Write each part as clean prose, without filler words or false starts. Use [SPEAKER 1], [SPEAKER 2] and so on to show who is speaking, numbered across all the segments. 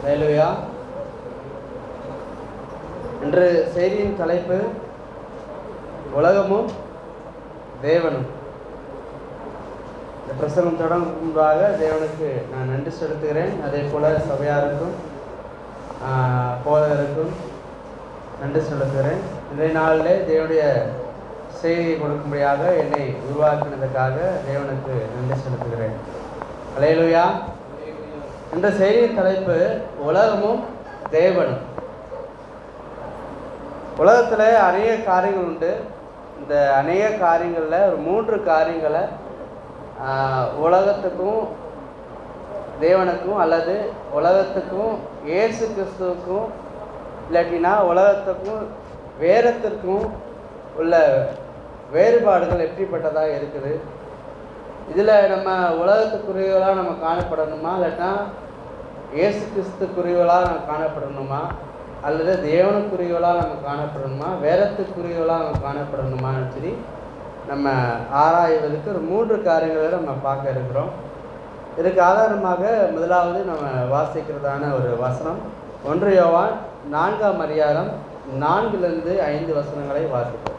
[SPEAKER 1] ஹல்லேலூயா. இன்று செய்தியின் தலைப்பு உலகமும் தேவனும். இந்த பிரசங்கம் தொடங்கும் முன்பாக தேவனுக்கு நான் நன்றி செலுத்துகிறேன். அதே போல் சபையாருக்கும் போதகருக்கும் நன்றி செலுத்துகிறேன். இன்றைய நாளிலே தேவனுடைய செய்தியை கொடுக்கும்படியாக என்னை உருவாக்கினதுக்காக தேவனுக்கு நன்றி செலுத்துகிறேன். ஹல்லேலூயா. இந்த செய்தியின் தலைப்பு உலகமும் தேவனும். உலகத்தில் அநேக காரியங்கள் உண்டு. இந்த அநேக காரியங்களில் ஒரு 3 காரியங்களை உலகத்துக்கும் தேவனுக்கும் அல்லது உலகத்துக்கும் இயேசு கிறிஸ்துவுக்கும் இல்லாட்டினா உலகத்துக்கும் வேதத்திற்கும் உள்ள வேறுபாடுகள் எப்படிப்பட்டதாக இருக்குது. இதில் நம்ம உலகத்துக்குரியவர்களாக நம்ம காணப்படணுமா, இல்லாட்டினா இயேசு கிறிஸ்துக்குரியவர்களாக நம்ம காணப்படணுமா, அல்லது தேவனுக்குரியவர்களாக நம்ம காணப்படணுமா, வேதத்துக்குரியவர்களாக நம்ம காணப்படணுமான்னு சொல்லி நம்ம ஆராய்வதற்கு ஒரு 3 காரியங்களை நம்ம பார்க்க இருக்கிறோம். இதுக்கு ஆதாரமாக முதலாவது நம்ம வாசிக்கிறதான ஒரு வசனம் 1 யோவான் 4ஆம் அதிகாரம் 4லிருந்து 5 வசனங்களை வாசிப்போம்.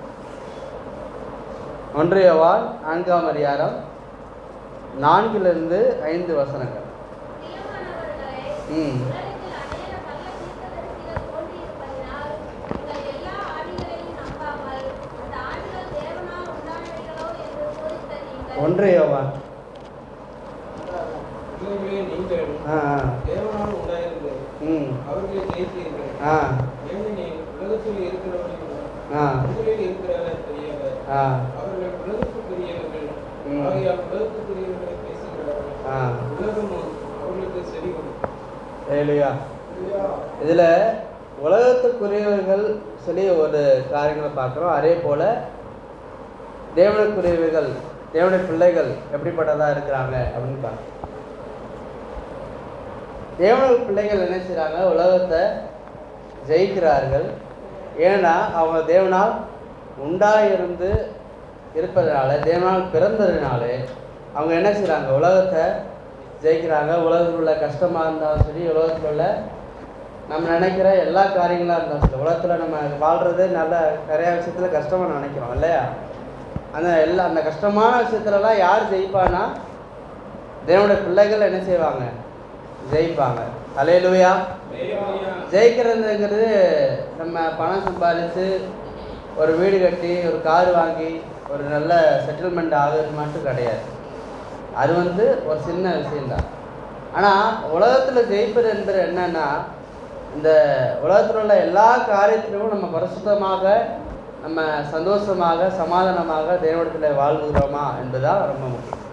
[SPEAKER 1] 1 யோவான் 4ஆம் அதிகாரம் 4லிருந்து 5 வசனங்கள். ஒன்று யோவான் இதில் உலகத்துக்குரியவர்கள் சொல்லி ஒரு காரியங்களை பார்க்குறோம். அதே போல் தேவனுக்குரியவர்கள், தேவனுடைய பிள்ளைகள் எப்படிப்பட்டதாக இருக்கிறாங்க அப்படின்னு பார்க்குறோம். தேவனுடைய பிள்ளைகள் என்ன செய்கிறாங்க, உலகத்தை ஜெயிக்கிறார்கள். ஏன்னா அவங்க தேவனால் உண்டாயிருந்து இருப்பதனால, தேவனால் பிறந்ததுனாலே அவங்க என்ன செய்கிறாங்க, உலகத்தை ஜெயிக்கிறாங்க. உலகத்தில் உள்ள கஷ்டமாக இருந்தாலும் சரி, உலகத்தில் உள்ள நம்ம நினைக்கிற எல்லா காரியங்களாக இருந்தாலும் சரி, உலகத்தில் நம்ம வாழ்கிறது நல்ல நிறையா விஷயத்தில் கஷ்டமாக நினைக்கிறோம் இல்லையா. அந்த கஷ்டமான விஷயத்துலலாம் யார் ஜெயிப்பானா, தேவனுடைய பிள்ளைகள் என்ன செய்வாங்க, ஜெயிப்பாங்க. ஹல்லேலூயா. ஜெயிக்கிறதுங்கிறது நம்ம பணம் சம்பாதிச்சு ஒரு வீடு கட்டி ஒரு கார் வாங்கி ஒரு நல்ல செட்டில்மெண்ட் ஆகுறது மட்டும் கிடையாது. அது ஒரு சின்ன விஷயந்தான். ஆனால் உலகத்தில் ஜெயிப்பது என்பது என்னன்னா, இந்த உலகத்தில் உள்ள எல்லா காரியத்திலும் நம்ம பரிசுத்தமாக, நம்ம சந்தோஷமாக, சமாதானமாக தேவனிடத்தில் வாழ்கிறோமா என்பதுதான் ரொம்ப முக்கியம்.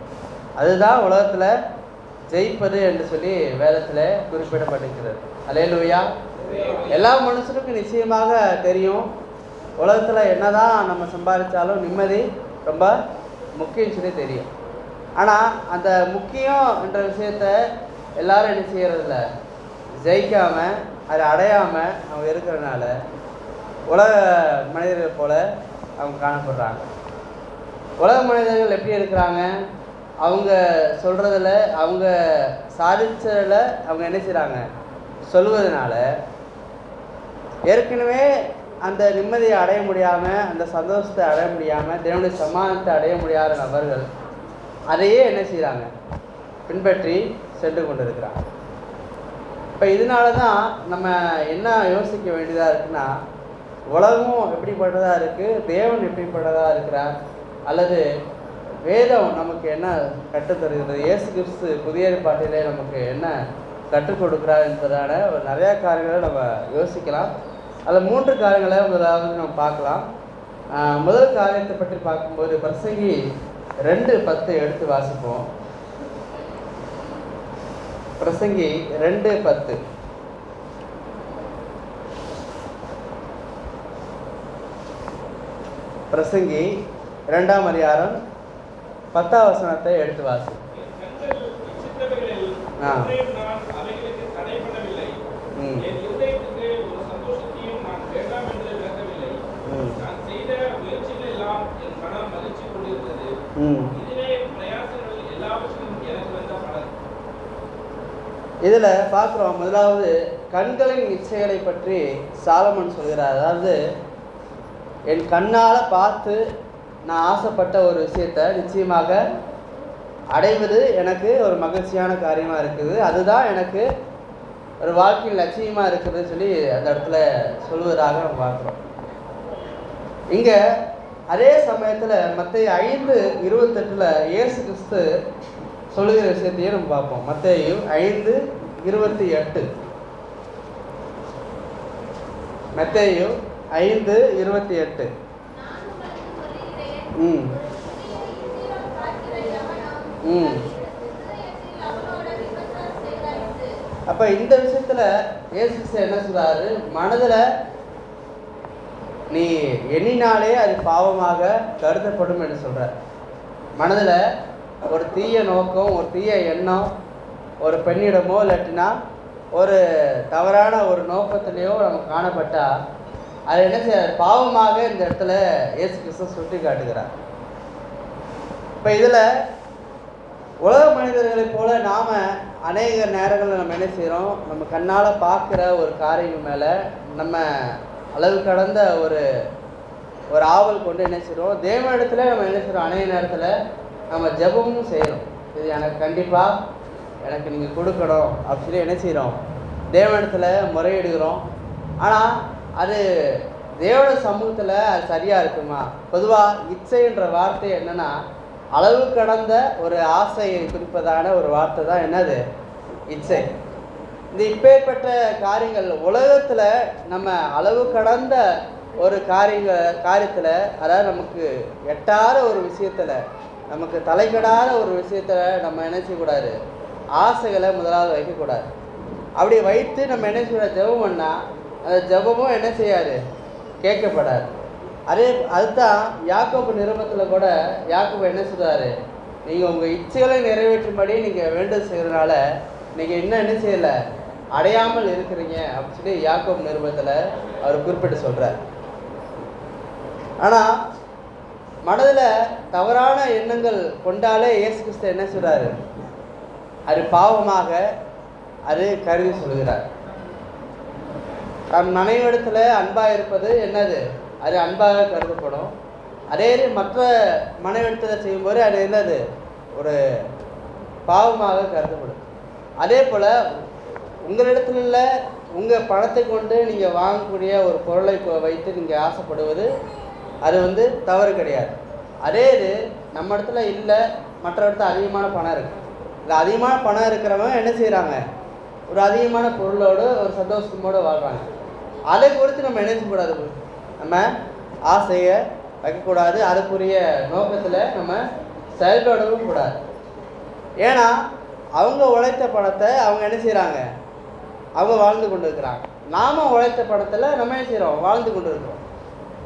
[SPEAKER 1] அதுதான் உலகத்தில் ஜெயிப்பது என்று சொல்லி வேதத்தில் குறிப்பிடப்பட்டிருக்கிறது. ஹல்லேலூயா. எல்லா மனுஷனுக்கும் நிச்சயமாக தெரியும், உலகத்தில் என்னதான் நம்ம சம்பாதிச்சாலும் நிம்மதி ரொம்ப முக்கியம் சொல்லி தெரியும். ஆனால் அந்த முக்கியம் என்ற விஷயத்த எல்லாரும் என்ன செய்யறதில்ல, ஜெயிக்காமல் அதை அடையாமல் அவங்க இருக்கிறதுனால உலக மனிதர்கள் போல அவங்க காணப்படுறாங்க. உலக மனிதர்கள் எப்படி இருக்கிறாங்க, அவங்க சொல்கிறதில், அவங்க சாதிச்சதில் அவங்க என்ன செய்கிறாங்க, சொல்வதனால ஏற்கனவே அந்த நிம்மதியை அடைய முடியாமல், அந்த சந்தோஷத்தை அடைய முடியாமல், தேவனுடைய சமாதானத்தை அடைய முடியாத நபர்கள் அதையே என்ன செய்கிறாங்க, பின்பற்றி சென்று கொண்டிருக்கிறாங்க. இப்போ இதனால தான் நம்ம என்ன யோசிக்க வேண்டியதாக இருக்குன்னா, உலகமும் எப்படிப்பட்டதாக இருக்குது, தேவன் எப்படிப்பட்டதாக இருக்கிறார், அல்லது வேதம் நமக்கு என்ன கற்றுத்தருகிறது, இயேசு கிறிஸ்து புதிய ஏற்பாட்டிலே நமக்கு என்ன கற்றுக் கொடுக்குறார் என்பதான ஒரு நிறையா காரியங்களை நம்ம யோசிக்கலாம். அதில் 3 காரியங்களை முதலாவது நம்ம பார்க்கலாம். முதல் காரியத்தை பற்றி பார்க்கும்போது பிரசங்கி 2:10 எடுத்து வாசிப்போம். பிரசங்கி 2:10. பிரசங்கி 2ஆம் அதிகாரம் 10ஆம் வசனத்தை எடுத்து வாசி. இதில் பார்க்குறோம். முதலாவது கண்களின் இச்சைகளை பற்றி சாலமன் சொல்கிறார். அதாவது என் கண்ணால் பார்த்து நான் ஆசைப்பட்ட ஒரு விஷயத்தை நிச்சயமாக அடைவது எனக்கு ஒரு மகிழ்ச்சியான காரியமாக இருக்குது, அதுதான் எனக்கு ஒரு வாழ்க்கையின் லட்சியமாக இருக்குதுன்னு சொல்லி அந்த இடத்துல சொல்வதாக நம்ம பார்க்குறோம். இங்கே அதே சமயத்தில் மத்தேயு 5:28 இயேசு கிறிஸ்து சொல்லுகிற விஷயத்தையே நம்ம பார்ப்போம். மத்தேயு 5:28. மத்தேயு 5:28. அப்போ இந்த விஷயத்தில் இயேசு கிறிஸ்து என்ன சொல்றாரு? மனதில் நீ எண்ணினாலே அது பாவமாக கருதப்படும் என்று சொல்கிறார். மனதில் ஒரு தீய நோக்கம், ஒரு தீய எண்ணம், ஒரு பெண்ணிடமோ இல்லாட்டினா ஒரு தவறான ஒரு நோக்கத்திலேயோ நமக்கு காணப்பட்டால் அது என்ன செய்ய பாவமாக இந்த இடத்துல இயேசு கிறிஸ்து சுட்டி காட்டுகிறார். இப்போ இதில் உலக மனிதர்களைப் போல நாம் அநேக நேரங்களில் நம்ம என்ன செய்கிறோம்? நம்ம கண்ணால் பார்க்குற ஒரு காரியம் மேலே நம்ம அளவு கடந்த ஒரு ஆவல் கொண்டு என்ன செய்கிறோம்? தேவனிடத்துல நம்ம என்ன செய்கிறோம்? அநேக நேரத்தில் நம்ம ஜெபமும் செய்கிறோம். இது எனக்கு கண்டிப்பாக எனக்கு நீங்கள் கொடுக்கணும் அப்படி சொல்லி என்ன செய்கிறோம்? தேவனிடத்தில் முறையிடுகிறோம். ஆனால் அது தேவன சமூகத்தில் அது சரியாக இருக்குமா? பொதுவாக இச்சைன்ற வார்த்தை என்னென்னா அளவு கடந்த ஒரு ஆசையை குறிப்பதான ஒரு வார்த்தை தான் என்னது? இச்சை. இந்த இப்பேற்பட்ட காரியங்கள் உலகத்தில் நம்ம அளவு கடந்த ஒரு காரியத்தில், அதாவது நமக்கு எட்டாத ஒரு விஷயத்தில், நமக்கு தலைக்கடாத ஒரு விஷயத்தில் நம்ம என்ன செய்யக்கூடாது? ஆசைகளை முதலாவது வைக்கக்கூடாது. அப்படி வைத்து நம்ம என்ன செய்யக்கூடாது? ஜெபம் பண்ணால் அந்த ஜெபமும் என்ன செய்யாது? கேட்கப்படாது. அதுதான் யாக்கோபு நிருபத்தில் கூட யாக்கோபு என்ன சொல்றாரு? நீங்கள் உங்கள் இச்சைகளை நிறைவேற்றும்படி நீங்கள் வேண்டுதல் செய்கிறதுனால நீங்கள் இன்னும் என்ன செய்யலை? அடையாமல் இருக்கிறீங்க அப்படின்னு சொல்லி யாக்கோபு நிருபத்தில் அவர் குறிப்பிட்டு சொல்கிறார். ஆனால் மனதில் தவறான எண்ணங்கள் கொண்டாலே இயேசு கிறிஸ்து என்ன சொல்கிறாரு? அது பாவமாக அது கருதி சொல்கிறார். தன் மனைவிடத்தில் அன்பாக இருப்பது என்னது? அது அன்பாக கருதப்படும். அதே மற்ற மனைவிடத்தில் செய்யும்போது அது என்னது? ஒரு பாவமாக கருதப்படும். அதே போல் உங்களிடத்துல உங்கள் பணத்தை கொண்டு நீங்கள் வாங்கக்கூடிய ஒரு பொருளை வைத்து நீங்கள் ஆசைப்படுவது அது தவறு கிடையாது. அதே இது நம்ம இடத்துல இல்லை, மற்ற இடத்துல அதிகமான பணம் இருக்குது. இல்லை அதிகமான பணம் இருக்கிறவங்க என்ன செய்கிறாங்க? ஒரு அதிகமான பொருளோடு ஒரு சந்தோஷத்தோடு வாழ்கிறாங்க. அதை குறித்து நம்ம என்ன செய்யக்கூடாது? நம்ம ஆசையை வைக்கக்கூடாது. அதுக்குரிய நோக்கத்தில் நம்ம செயல்படவும் கூடாது. ஏன்னா அவங்க உழைத்த பணத்தை அவங்க என்ன செய்கிறாங்க? அவங்க வாழ்ந்து கொண்டு இருக்கிறாங்க. நாம் உழைத்த பணத்தில் நம்ம என்ன செய்கிறோம்? வாழ்ந்து கொண்டு இருக்கிறோம்.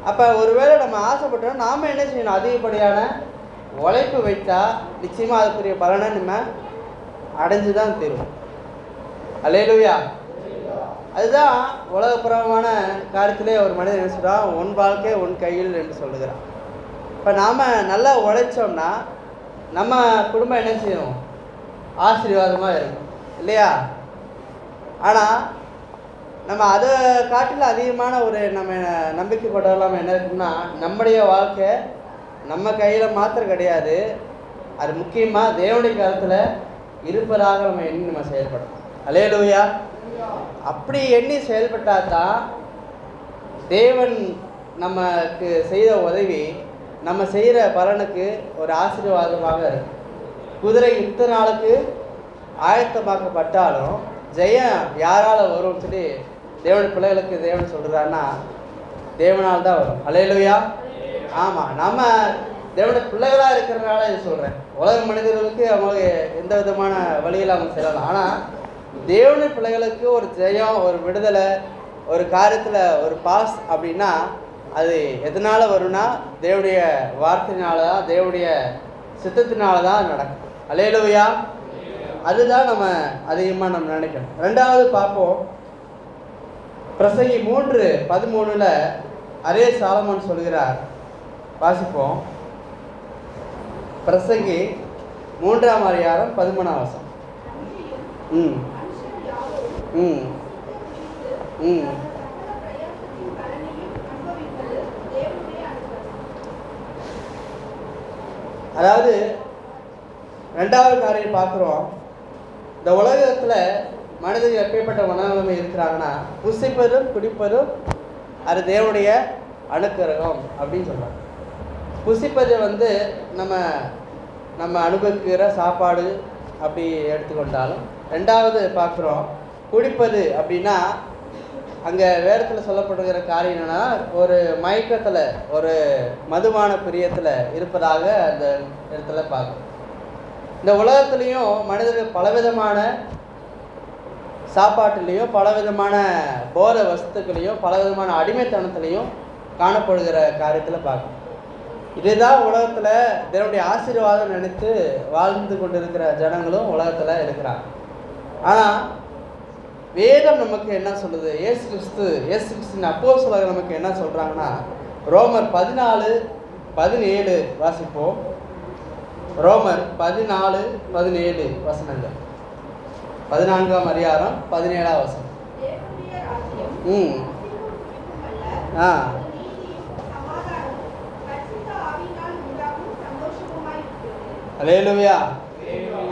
[SPEAKER 1] அப்போ ஒருவேளை நம்ம ஆசைப்பட்டோம், நாம் என்ன செய்யணும்? அதிகப்படியான உழைப்பு வைத்தா நிச்சயமாக அதுக்குரிய பலனை நம்ம அடைஞ்சு தான் தீரும். அல்லேலூயா. அதுதான் உலகப்புறமான காரியத்திலே ஒரு மனிதன் என்ன சொல்கிறான்? உன் வாழ்க்கை உன் கையில் என்று சொல்லுகிறான். இப்போ நாம் நல்லா உழைச்சோம்னா நம்ம குடும்பம் என்ன செய்யணும்? ஆசீர்வாதமாக இருக்கும் இல்லையா? ஆனால் நம்ம அதை காட்டில் அதிகமான ஒரு நம்ம நம்பிக்கை கொண்டவெல்லாம் என்ன இருக்குன்னா, நம்முடைய வாழ்க்கை நம்ம கையில் மாத்திரம் கிடையாது, அது முக்கியமாக தேவனுடைய காலத்தில் இருப்பதாக நம்ம எண்ணி நம்ம செயல்படணும். அல்லேலூயா. அப்படி எண்ணி செயல்பட்டால் தான் தேவன் நமக்கு செய்த உதவி நம்ம செய்கிற பலனுக்கு ஒரு ஆசீர்வாதமாக இருக்கும். குதிரை யுத்த நாளுக்கு ஆயத்தமாக்கப்பட்டாலும் ஜெயம் யாரால் வரும்னு சொல்லி தேவன் பிள்ளைகளுக்கு தேவன் சொல்கிறாருன்னா தேவனால் தான் வரும். அல்லேலூயா. ஆமாம், நம்ம தேவனுடைய பிள்ளைகளாக இருக்கிறதுனால இது சொல்கிறேன். உலக மனிதர்களுக்கு அவங்களுக்கு எந்த விதமான வழியில் அவங்க செல்லலாம். ஆனால் தேவனுடைய பிள்ளைகளுக்கு ஒரு ஜெயம், ஒரு விடுதலை, ஒரு காரியத்தில் ஒரு பாஸ் அப்படின்னா அது எதனால் வரும்னா தேவனுடைய வார்த்தையினால தான், தேவனுடைய சித்தத்தினால தான் நடக்கும். அல்லேலூயா. அதுதான் நம்ம அதிகமாக நம்ம நினைக்கணும். ரெண்டாவது பார்ப்போம். பிரசங்கி 3:13 அதே சாலமன் சொல்கிறார். வாசிப்போம். பிரசங்கி 3:13 13. ம் ம் அதாவது ரெண்டாவது காரியம் பார்க்குறோம். இந்த உலகத்தில் மனிதர்கள் எப்பேற்பட்ட மனநிலைமை இருக்கிறாங்கன்னா, புசிப்பதும் குடிப்பதும் அது தேவனுடைய அனுக்கிரகம் அப்படின்னு சொல்கிறாங்க. புசிப்பது வந்து நம்ம அனுபவிக்கிற சாப்பாடு அப்படி எடுத்துக்கொண்டாலும், ரெண்டாவது பார்க்குறோம் குடிப்பது அப்படின்னா அங்கே வேதத்தில் சொல்லப்படுகிற காரியம் என்னென்னா, ஒரு மயக்கத்தில் ஒரு மதுபான பிரியத்தில் இருப்பதாக அந்த இடத்துல பார்க்குறோம். இந்த உலகத்துலேயும் மனிதர்கள் பலவிதமான சாப்பாட்டுலேயும் பலவிதமான போத வஸ்துக்களையும் பலவிதமான அடிமைத்தனத்துலேயும் காணப்படுகிற காரியத்தில் பார்க்கணும். இதுதான் உலகத்தில் தேவனுடைய ஆசீர்வாதம் நினைத்து வாழ்ந்து கொண்டு இருக்கிற ஜனங்களும் உலகத்தில் இருக்கிறாங்க. ஆனால் வேதம் நமக்கு என்ன சொல்லுது? இயேசு கிறிஸ்துவின் அப்போஸ்தலர்கள் நமக்கு என்ன சொல்கிறாங்கன்னா, ரோமர் 14:17 வாசிப்போம். ரோமர் 14:17 வசனங்கள். 14ஆம் அதிகாரம் 17ஆம் வசனம். அல்லேலூயா.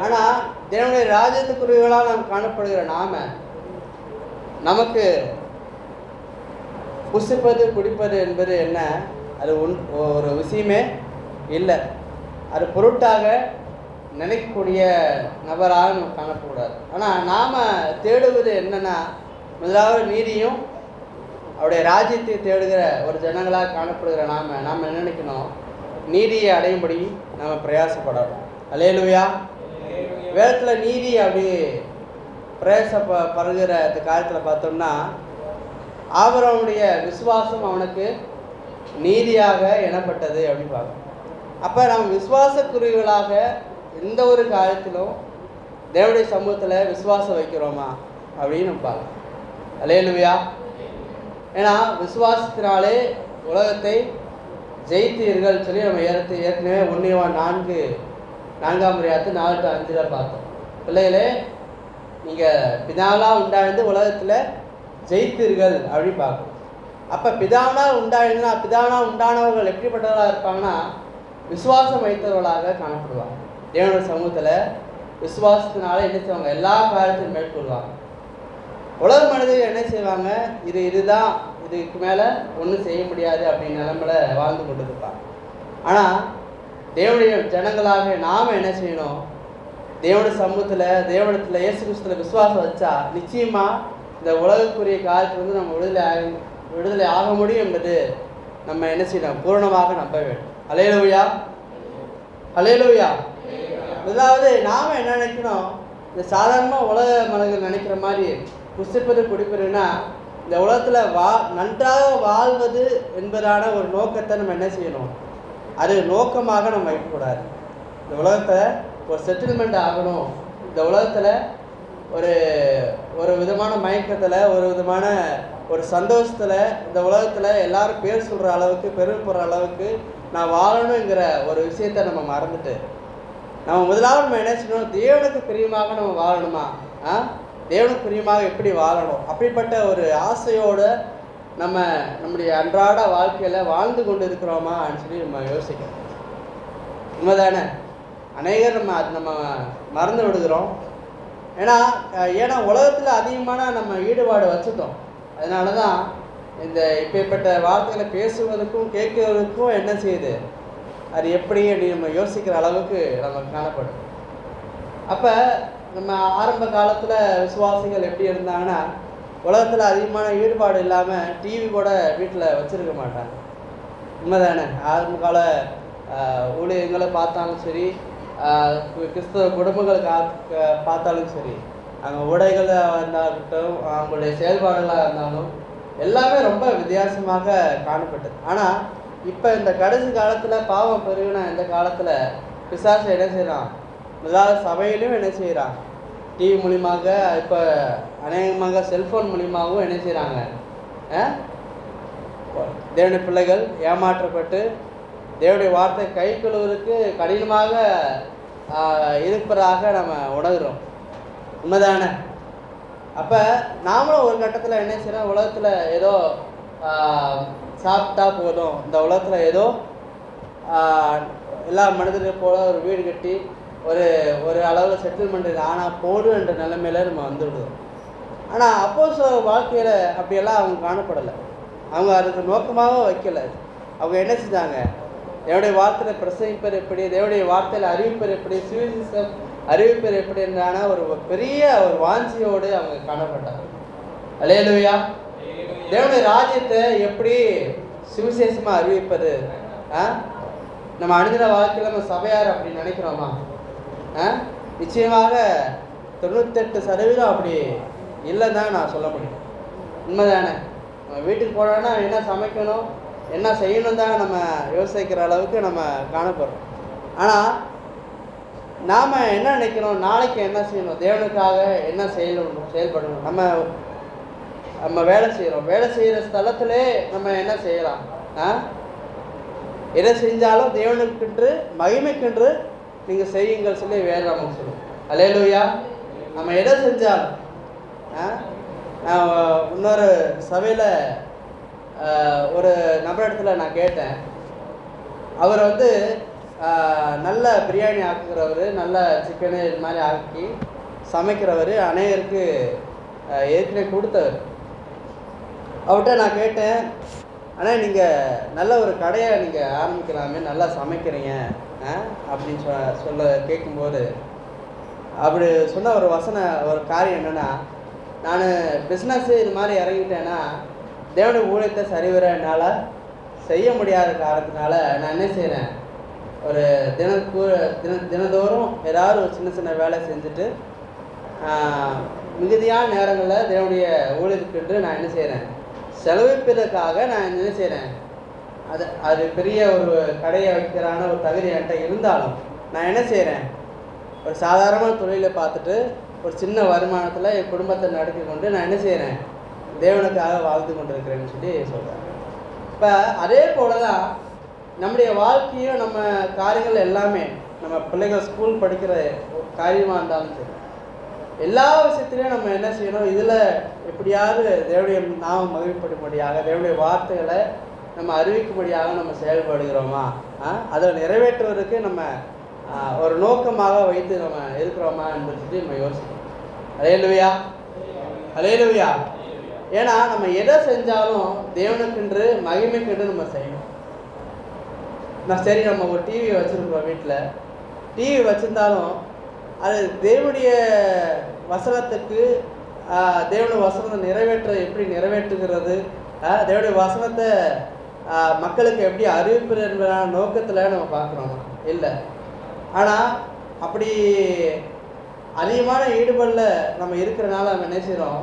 [SPEAKER 1] ஆனால் தேவனுடைய ராஜ்யத்துக்குரியவர்களாக நாம் காணப்படுகிற நமக்கு புசிப்பது குடிப்பது என்பது என்ன? அது ஒரு விஷயமே இல்லை. அது பொருட்டாக நினைக்கக்கூடிய நபராக நம்ம காணப்படக்கூடாது. ஆனால் நாம் தேடுவது என்னென்னா, முதலாவது நீதியும் அவருடைய ராஜ்யத்தை தேடுகிற ஒரு ஜனங்களாக காணப்படுகிற நாம் என்ன நினைக்கணும்? நீதியை அடையும்படி நாம் பிரயாசப்படணும். அல்லேலூயா. வேதத்தில் நீதி அப்படி பிரயாசப்படுகிற இந்த காரியத்தில் பார்த்தோம்னா, ஆபிரகாமுடைய விசுவாசம் அவனுக்கு நீதியாக எண்ணப்பட்டது அப்படின்னு பார்க்கணும். அப்போ நம்ம விசுவாசக்குரியவர்களாக எந்த ஒரு காரியத்திலும் தேவனுடைய சமூகத்தில் விசுவாசம் வைக்கிறோமா அப்படின்னு நம்ம பார்க்கணும். அல்லேலூயா. ஏன்னா விசுவாசத்தினாலே உலகத்தை ஜெயித்தீர்கள் சொல்லி நம்ம ஏற்கனவே 1 யோவான் 4ஆம் அதிகாரம் 4-5 பார்த்தோம். பிள்ளைகளே, நீங்கள் பிதாவெலாம் உண்டாயிருந்து உலகத்தில் ஜெயித்தீர்கள் அப்படின்னு பார்க்கணும். அப்போ பிதாவனால் உண்டானவர்கள் எப்படிப்பட்டவர்களாக இருப்பாங்கன்னா, விசுவாசம் வைத்தவர்களாக காணப்படுவாங்க. தேவனுடைய சமூகத்தில் விசுவாசத்தினால என்ன செய்வாங்க? எல்லா காரியத்தையும் மேற்கொள்வாங்க. உலக மனிதர்கள் என்ன செய்வாங்க? இதுதான், இதுக்கு மேலே ஒன்றும் செய்ய முடியாது அப்படின்னு நிலைமையில வாழ்ந்து கொண்டு இருப்பாங்க. ஆனால் தேவனுடைய ஜனங்களாக நாம் என்ன செய்யணும்? தேவனுடைய சமூகத்தில் தேவனத்தில் இயேசு கிறிஸ்துவில் விசுவாசம் வச்சா நிச்சயமாக இந்த உலகக்குரிய காலத்திலிருந்து நம்ம விடுதலை ஆக முடியும் என்பது நம்ம என்ன செய்யணும்? பூரணமாக நம்ப வேண்டும். அல்லேலூயா. அல்லேலூயா. முதலாவது நாம் என்ன நினைக்கணும்? இந்த சாதாரணமாக உலக மனிதர்கள் நினைக்கிற மாதிரி புசிப்பது குடிப்பதுன்னா, இந்த உலகத்தில் நன்றாக வாழ்வது என்பதான ஒரு நோக்கத்தை நம்ம என்ன செய்யணும்? அது நோக்கமாக நம்ம வைக்கக்கூடாது. இந்த உலகத்தில் ஒரு செட்டில்மெண்ட் ஆகணும், இந்த உலகத்தில் ஒரு விதமான மயக்கத்தில் ஒரு விதமான ஒரு சந்தோஷத்தில் இந்த உலகத்தில் எல்லாரும் பேர் சொல்கிற அளவுக்கு பெருமைப்படுற அளவுக்கு நான் வாழணுங்கிற ஒரு விஷயத்தை நம்ம மறந்துட்டு நம்ம முதலாவது நம்ம என்ன செய்யணும்? தேவனுக்கு பிரியமாக நம்ம வாழணுமா? தேவனுக்கு பிரியமாக எப்படி வாழணும்? அப்படிப்பட்ட ஒரு ஆசையோடு நம்முடைய அன்றாட வாழ்க்கையில் வாழ்ந்து கொண்டு இருக்கிறோமான்னு சொல்லி நம்ம யோசிக்கணும். உண்மைதானே? அநேகர் நம்ம மறந்து விடுகிறோம். ஏன்னா உலகத்தில் அதிகமான நம்ம ஈடுபாடு வச்சுட்டோம். அதனால தான் இந்த இப்பேற்பட்ட வார்த்தைகளை பேசுவதற்கும் கேட்குறதுக்கும் என்ன செய்யுது? அது எப்படி நம்ம யோசிக்கிற அளவுக்கு நம்ம காணப்படும். அப்போ நம்ம ஆரம்ப காலத்தில் விசுவாசிகள் எப்படி இருந்தாங்கன்னா, உலகத்தில் அதிகமான ஈடுபாடு இல்லாமல் டிவி கூட வீட்டில் வச்சுருக்க மாட்டாங்க. உண்மைதானே? ஆரம்ப கால ஊழியர்களை பார்த்தாலும் சரி, கிறிஸ்தவ குடும்பங்களை பார்த்தாலும் சரி, அங்கே உடைகளாக இருந்தாலும் அவங்களுடைய செயல்பாடுகளாக இருந்தாலும் எல்லாமே ரொம்ப வித்தியாசமாக காணப்பட்டது. ஆனால் இப்போ இந்த கடைசி காலத்தில் பாவம் பெருகின இந்த காலத்தில் பிசாசு என்ன செய்கிறான்? முதலாவது சபையிலையும் என்ன செய்கிறான்? டிவி மூலியமாக, இப்போ அநேகமாக செல்ஃபோன் மூலியமாகவும் என்ன செய்கிறாங்க? தேவனுடைய பிள்ளைகள் ஏமாற்றப்பட்டு தேவனுடைய வார்த்தை கை கொள்வதற்கு கடினமாக இருப்பதாக நம்ம உணர்கிறோம். உண்மைதானே? அப்போ நாமளும் ஒரு கட்டத்தில் என்ன செய்யறோம், உலகத்தில் ஏதோ சாப்பிட்டா போதும், இந்த உலகத்தில் ஏதோ எல்லா மனிதர்கள் போல ஒரு வீடு கட்டி ஒரு ஒரு அளவில் செட்டில்மெண்ட் ஆனால் போதும் என்ற நிலைமையில நம்ம வந்துவிடுவோம். ஆனால் அப்போஸ்தலர் வாழ்க்கையில் அப்படியெல்லாம் அவங்க காணப்படலை. அவங்க அதுக்கு நோக்கமாகவும் வைக்கலை. அவங்க என்ன செஞ்சாங்க, தேவனுடைய வார்த்தையில் பிரசங்கிப்பது எப்படி, தேவனுடைய வார்த்தையில் அறிவிப்பது எப்படி, சுவிசேஷம் அறிவிப்பது எப்படி என்றான ஒரு பெரிய ஒரு வாஞ்சியோடு அவங்க காணப்பட்டாங்க. அல்லேலூயா. தேவனுடைய ராஜ்யத்தை எப்படி சுவிசேஷமாக அறிவிப்பது? நம்ம அனுதின வாழ்க்கையில் நம்ம சபையார் அப்படி நினைக்கிறோமா? நிச்சயமாக 98% அப்படி இல்லைன்னு தான் நான் சொல்ல முடியும். உண்மைதானே? நம்ம வீட்டுக்கு போனோன்னா என்ன சமைக்கணும், என்ன செய்யணும் தான் நம்ம யோசிக்கிற அளவுக்கு நம்ம காணப்படுறோம். ஆனால் நாம் என்ன நினைக்கிறோம், நாளைக்கு என்ன செய்யணும், தேவனுக்காக என்ன செயல்படணும். நம்ம வேலை செய்கிறோம், வேலை செய்கிற ஸ்தலத்திலே நம்ம என்ன செய்யலாம், எதை செஞ்சாலும் தேவனுக்கென்று மகிமைக்கென்று நீங்கள் செய்யுங்கள் சொல்லி வேதாகமம் சொல்லுவோம். அல்லேலூயா. நம்ம எதை செஞ்சாலும், நான் இன்னொரு சபையில் ஒரு நபரிடத்தில் நான் கேட்டேன். அவர் வந்து நல்ல பிரியாணி ஆக்குகிறவர், நல்ல சிக்கனு இது மாதிரி ஆக்கி சமைக்கிறவர், அநேகருக்கு ஏற்கனவே கொடுத்தவர். அவர்கிட்ட நான் கேட்டேன், ஆனால் நீங்கள் நல்ல ஒரு கடையை நீங்கள் ஆரம்பிக்கலாமே, நல்லா சமைக்கிறீங்க அப்படின்னு சொல்ல கேட்கும்போது அப்படி சொன்ன ஒரு காரியம் என்னென்னா, நான் பிஸ்னஸ்ஸு இது மாதிரி இறங்கிட்டேன்னா தேவனுடைய ஊழியத்தை சரிவர என்னால் செய்ய முடியாத காரணத்தினால நான் என்ன செய்கிறேன், ஒரு தினந்தோறும் ஏதாவது ஒரு சின்ன சின்ன வேலை செஞ்சுட்டு மிகுதியான நேரங்களில் தேவனுடைய ஊழியத்துக்கு நான் என்ன செய்கிறேன், செலவிப்பதற்காக நான் என்ன செய்கிறேன், அது பெரிய ஒரு கடையை வைக்கிறான ஒரு தகுதி என்கிட்ட இருந்தாலும் நான் என்ன செய்கிறேன், ஒரு சாதாரணமான தொழிலை பார்த்துட்டு ஒரு சின்ன வருமானத்தில் என் குடும்பத்தை நடத்தி கொண்டு நான் என்ன செய்கிறேன், தேவனுக்காக வாழ்ந்து கொண்டு இருக்கிறேன்னு சொல்லி சொல்கிறேன். இப்போ அதே போல தான் நம்முடைய வாழ்க்கையும் நம்ம காரியங்கள் எல்லாமே, நம்ம பிள்ளைகள் ஸ்கூல் படிக்கிற காரியமாக இருந்தாலும் சரி, எல்லா விஷயத்துலையும் நம்ம என்ன செய்யணும், இதில் எப்படியாவது தேவனுடைய நாமம் மகிழ்ப்படும்படியாக, தேவனுடைய வார்த்தைகளை நம்ம அறிவிக்கும்படியாக நம்ம செயல்படுகிறோமா, அதை நிறைவேற்றுவதற்கு நம்ம ஒரு நோக்கமாக வைத்து நம்ம இருக்கிறோமா என்பதை பற்றி நம்ம யோசிக்கணும். அல்லேலூயா, அல்லேலூயா. ஏன்னா நம்ம எதை செஞ்சாலும் தேவனுக்கென்று மகிமைக்கென்று நம்ம செய்யணும். சரி, நம்ம ஒரு டிவி வச்சுருக்கோம், வீட்டில் டிவி வச்சுருந்தாலும் அது தேவனுடைய வசனத்துக்கு, தேவனுடைய வசனத்தை எப்படி நிறைவேற்றுகிறது, தேவனுடைய வசனத்தை மக்களுக்கு எப்படி அறிவிப்பது என்பதான நோக்கத்தில் நம்ம பார்க்குறோமா? இல்லை. ஆனால் அப்படி அதிகமான ஈடுபாடில் நம்ம இருக்கிறனால நம்ம என்ன செய்கிறோம்,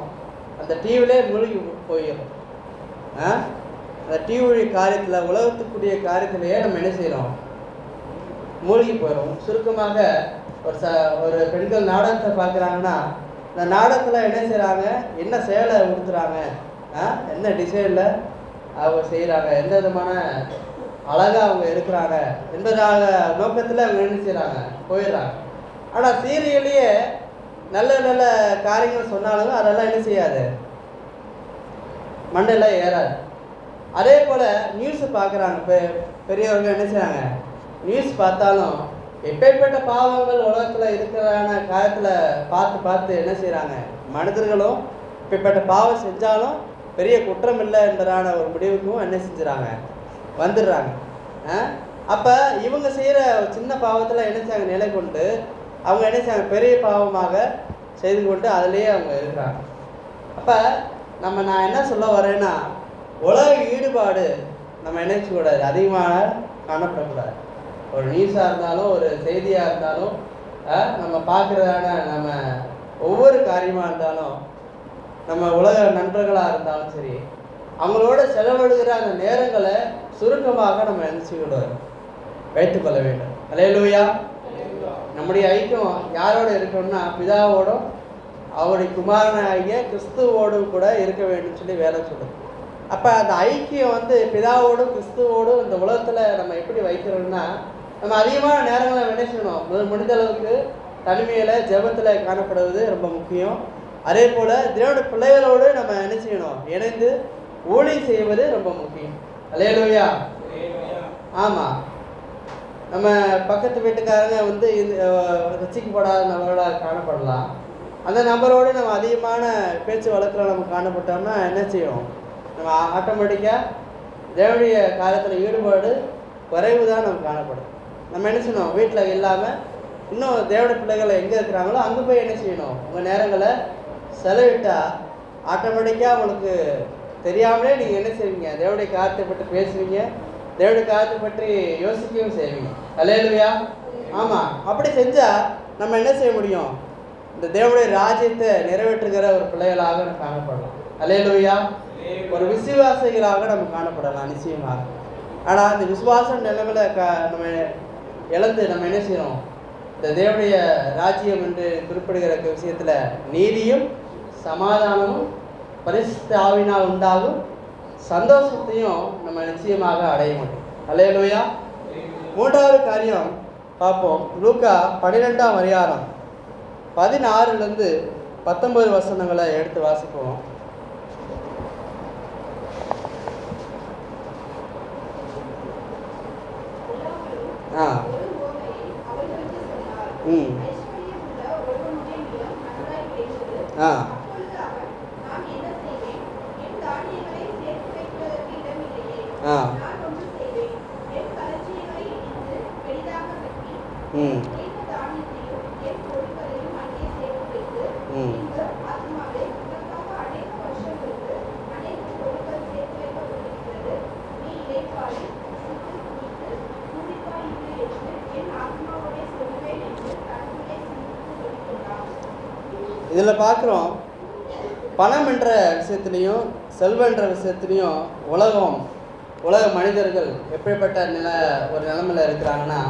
[SPEAKER 1] அந்த டிவிலே மூழ்கி போயிடும். அந்த டிவி காரியத்தில், உலகத்துக்குரிய காரியத்திலேயே நம்ம என்ன செய்கிறோம், மூழ்கி போயிடும். சுருக்கமாக ஒரு பெண்கள் நாடகத்தை பார்க்குறாங்கன்னா இந்த நாடகத்தில் என்ன செய்கிறாங்க, என்ன சேலை உடுத்துறாங்க, என்ன டிசைனில் அவங்க செய்கிறாங்க, எந்த விதமான அழகாக அவங்க இருக்கிறாங்க என்பதாக நோக்கத்தில் அவங்க என்ன செய்கிறாங்க, போயிடுறாங்க. ஆனால் சீரியல்லையே நல்ல நல்ல காரியங்கள் சொன்னாலும் அதெல்லாம் என்ன செய்யாது, மண்டையில் ஏறாது. அதே போல் நியூஸை பார்க்குறாங்க, பெரியவர்கள் என்ன செய்கிறாங்க, நியூஸ் பார்த்தாலும் எப்பேற்பட்ட பாவங்கள் உலகத்தில் இருக்கிறான காலத்தில் பார்த்து என்ன செய்கிறாங்க, மனிதர்களும் இப்பேற்பட்ட பாவம் செஞ்சாலும் பெரிய குற்றம் இல்லை என்பதான ஒரு முடிவுக்கும் என்ன செஞ்சுறாங்க, வந்துடுறாங்க. அப்போ இவங்க செய்கிற சின்ன பாவத்தில் என்ன செய்யாங்க, நிலை கொண்டு அவங்க என்ன செய்யாங்க, பெரிய பாவமாக செய்து கொண்டு அதிலேயே அவங்க இருக்கிறாங்க. அப்போ நான் என்ன சொல்ல வரேன்னா, உலக ஈடுபாடு நம்ம நினைச்சக்கூடாது, அதிகமாக காணப்படக்கூடாது. ஒரு நியூஸாக இருந்தாலும் ஒரு செய்தியாக இருந்தாலும் நம்ம பார்க்குறதான நம்ம ஒவ்வொரு காரியமாக இருந்தாலும், நம்ம உலக நண்பர்களாக இருந்தாலும் சரி, அவங்களோட செலவிடுகிற அந்த நேரங்களை சுருக்கமாக நம்ம நினைச்சுக்கிடுவோம், வைத்துக்கொள்ள வேண்டும். அல்லேலூயா. நம்முடைய ஐக்கியம் யாரோடு இருக்கணும்னா பிதாவோடும் அவருடைய குமாரனாகிய கிறிஸ்துவோடும் கூட இருக்க வேண்டும் சொல்லி வேலை சொல்லுது. அப்போ அந்த ஐக்கியம் பிதாவோடும் கிறிஸ்துவோடும் இந்த உலகத்தில் நம்ம எப்படி வைக்கிறோம்னா, நம்ம அதிகமான நேரங்களை நினைச்சணும். முடிந்த அளவுக்கு தனிமையில் ஜெபத்தில் காணப்படுவது ரொம்ப முக்கியம். அதே போல் தேவனுடைய பிள்ளைகளோடு நம்ம என்ன செய்யணும், இணைந்து ஊழியம் செய்வது ரொம்ப முக்கியம். அல்லேலூயா. ஆமாம், நம்ம பக்கத்து வீட்டுக்காரங்க வந்து ரசிக்கப்படாத நபர்களாக காணப்படலாம். அந்த நபரோடு நம்ம அதிகமான பேச்சு வழக்கில் நம்ம காணப்பட்டோம்னா என்ன செய்யும், நம்ம ஆட்டோமேட்டிக்காக தேவனுடைய காரியத்தில் ஈடுபாடு குறைவு தான் நமக்கு காணப்படும். நம்ம என்ன செய்யணும், வீட்டில் இல்லாமல் இன்னும் தேவனுடைய பிள்ளைகள் எங்கே இருக்கிறாங்களோ அங்கே போய் என்ன செய்யணும், உங்கள் நேரங்களை செலவிட்டால் ஆட்டோமேட்டிக்காக உங்களுக்கு தெரியாமலே நீங்கள் என்ன செய்வீங்க, தேவனுடைய காரியத்தை பற்றி பேசுவீங்க, தேவனுடைய காரியத்தை பற்றி யோசிக்கவும் செய்வீங்க. அல்லேலூயா. ஆமாம், அப்படி செஞ்சால் நம்ம என்ன செய்ய முடியும், இந்த தேவனுடைய ராஜ்யத்தை நிறைவேற்றுகிற ஒரு பிள்ளைகளாக நம்ம காணப்படலாம். அல்லேலூயா. ஒரு விசுவாசிகளாக நம்ம காணப்படலாம் நிச்சயமாக. ஆனால் அந்த விசுவாசம் நிலைமையில் நம்ம இழந்து நம்ம என்ன செய்யணும், இந்த தேவனுடைய ராஜ்யம் என்று குறிப்பிடுகிற விஷயத்தில் நீதியும் சமாதானமும் பரிசுத்த ஆவியினால் உண்டாகும் சந்தோஷத்தையும் நம்ம நிச்சயமாக அடைய முடியும். அல்லேலூயா. மூன்றாவது காரியம் பார்ப்போம். லூக்கா 12ஆம் அதிகாரம் 16 19 வசனங்களை எடுத்து வாசிப்போம். இதில் பார்க்குறோம், பணம் என்ற விஷயத்துலேயும் செல்வம் என்ற விஷயத்துலேயும் உலக மனிதர்கள் எப்படிப்பட்ட ஒரு நிலைமையில் இருக்கிறாங்கன்னா,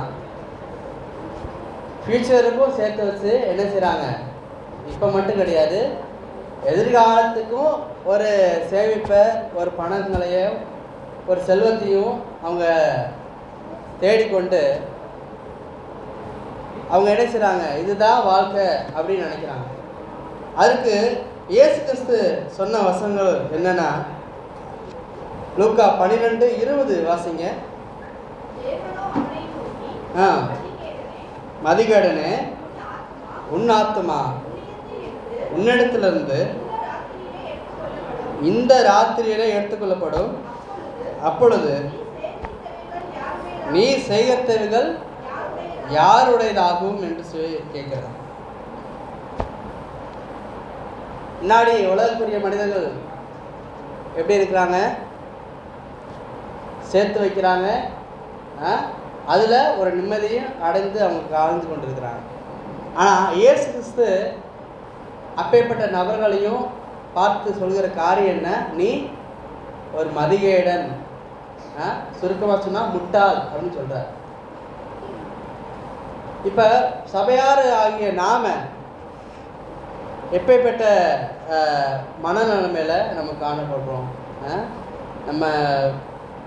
[SPEAKER 1] ஃப்யூச்சருக்கும் சேர்த்து வச்சு என்ன செய்கிறாங்க, இப்போ மட்டும் கிடையாது, எதிர்காலத்துக்கும் ஒரு சேமிப்பை, ஒரு பணங்களையும் ஒரு செல்வத்தையும் அவங்க தேடிக்கொண்டு அவங்க என்ன செய்கிறாங்க, இதுதான் வாழ்க்கை அப்படின்னு நினைக்கிறாங்க. அதுக்கு இயேசு கிறிஸ்து சொன்ன வசனங்கள் என்னன்னா, லூக்கா 12:20 வாசிங்க. மதிகேடனே, உன் ஆத்துமா உன்னிடத்திலிருந்து இந்த ராத்திரியில எடுத்துக்கொள்ளப்படும், அப்பொழுது நீ செய்கிறவைகள் யாருடையதாகும் என்று சொல்லி கேட்கிறார். முன்னாடி உலகக்கூடிய மனிதர்கள் எப்படி இருக்கிறாங்க, சேர்த்து வைக்கிறாங்க, அதில் ஒரு நிம்மதியும் அடைந்து அவங்க வாழ்ந்து கொண்டிருக்கிறாங்க. ஆனால் இயேசு கிறிஸ்து அப்பேற்பட்ட நபர்களையும் பார்த்து சொல்கிற காரியம் என்ன, நீ ஒரு மதிகேடன், சுருக்கமாக சொன்னால் முட்டாள் அப்படின்னு சொல்கிறார். இப்போ சபையார் ஆகிய நாம எப்பேற்பட்ட மனநிலைமையில் நம்ம காணப்படுறோம், நம்ம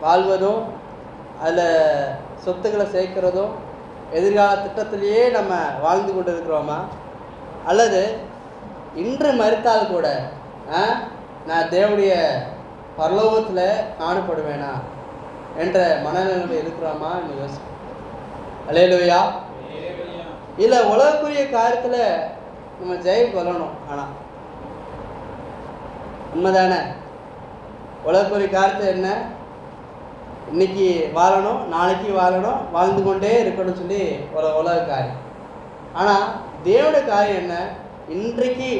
[SPEAKER 1] வாழ்வதும் அதில் சொத்துக்களை சேர்க்கிறதும் எதிர்கால திட்டத்திலேயே நம்ம வாழ்ந்து கொண்டு இருக்கிறோமா, அல்லது இன்று மறுத்தால் கூட நான் தேவனுடைய பரலோகத்தில் காணப்படுவேனா என்ற மனநிலைமை இருக்கிறோமா என்று யோசி. அல்லேலூயா. இல்லை உலகக்குரிய காரியத்தில் நம்ம ஜெயம் கொள்ளணும். ஆனால் உண்மைதானே, உலகக்குரிய காரியத்தை என்ன, இன்னைக்கு வாழணும், நாளைக்கு வாழணும், வாழ்ந்து கொண்டே இருக்கணும்னு சொல்லி ஒரு உலக காரியம். ஆனால் தேவனுடைய காரியம் என்ன, இன்றைக்கு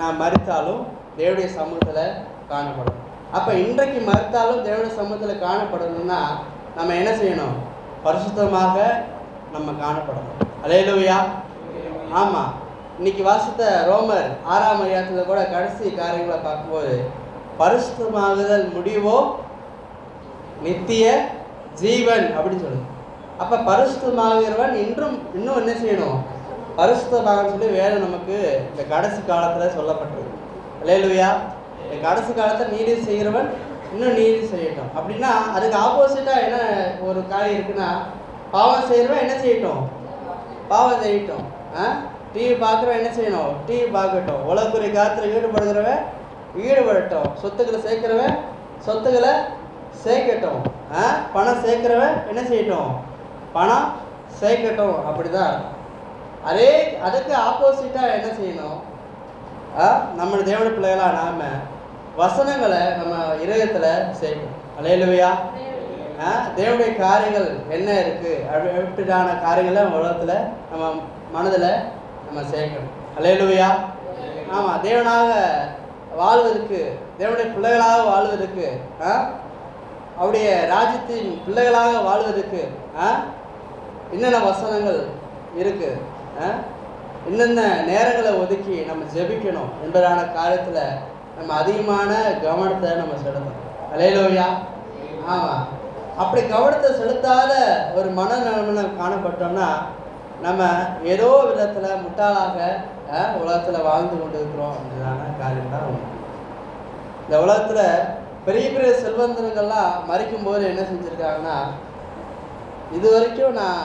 [SPEAKER 1] நான் மறுத்தாலும் தேவனுடைய சமூகத்தில் காணப்படும். அப்போ இன்றைக்கு மறுத்தாலும் தேவனுடைய சமூகத்தில் காணப்படணும்னா நம்ம என்ன செய்யணும், பரிசுத்தமாக நம்ம காணப்படணும். அல்லேலூயா. ஆமாம், இன்னைக்கு வாசித்த ரோமர் 6ஆம் அதிகாரத்தில் கூட கடைசி காரியங்களை பார்க்கும்போது பரிசுத்தமாகுதல் முடிவோ நித்திய ஜீவன் அப்படின்னு சொல்லுது. அப்போ பரிசுத்தமாகிறவன் இன்னும் என்ன செய்யணும், பரிசுத்தமாக சொல்லி வேலை நமக்கு இந்த கடைசி காலத்தில் சொல்லப்பட்டிருக்கு. அல்லேலூயா. இந்த கடைசி காலத்தில் நீதி செய்கிறவன் இன்னும் நீதி செய்யட்டும். அப்படின்னா அதுக்கு ஆப்போசிட்டாக என்ன ஒரு காரியம் இருக்குன்னா, பாவம் செய்கிறவன் என்ன செய்யட்டும், பாவம் செய்யட்டும். டிவி பார்க்குறவன் என்ன செய்யணும்? டிவி பார்க்கட்டும். உலகக்குரிய காலத்தில் ஈடுபடுகிறவன் ஈடுபடட்டும். சொத்துக்களை சேர்க்கிறவன் சொத்துக்களை சேர்க்கட்டும். பணம் சேர்க்கிறவன் என்ன செய்யட்டும்? பணம் சேர்க்கட்டும். அப்படிதான். அதுக்கு ஆப்போசிட்டாக என்ன செய்யணும்? நம்ம தேவனுடைய பிள்ளைகளாக நாம் வசனங்களை நம்ம இதயத்தில் சேர்க்கணும். அல்லேலூயா. தேவனுடைய காரியங்கள் என்ன இருக்குது அப்படியான காரியங்களை நம்ம உலகத்தில் நம்ம மனதில் நம்ம சேர்க்கணும். அல்லேலூயா. ஆமாம், தேவனாக வாழ்வதற்கு, தேவனுடைய பிள்ளைகளாக வாழ்வதற்கு, அவருடைய ராஜ்யத்தின் பிள்ளைகளாக வாழ்வதற்கு என்னென்ன வசனங்கள் இருக்குது, என்னென்ன நேரங்களை ஒதுக்கி நம்ம ஜெபிக்கணும் என்பதான காரியத்தில் நம்ம அதிகமான கவனத்தை நம்ம செலுத்தணும். அல்லேலூயா. ஆமாம், அப்படி கவனத்தை செலுத்தாத ஒரு மனநலனை காணப்பட்டோம்னா நம்ம ஏதோ விதத்தில் முட்டாளாக உலகத்தில் வாழ்ந்து கொண்டு இருக்கிறோம் அப்படிதான காரியம் தான் உண்டு. இந்த உலகத்தில் பெரிய பெரிய செல்வந்தர்கள்லாம் மறிக்கும் போது என்ன செஞ்சுருக்காங்கன்னா, இது வரைக்கும் நான்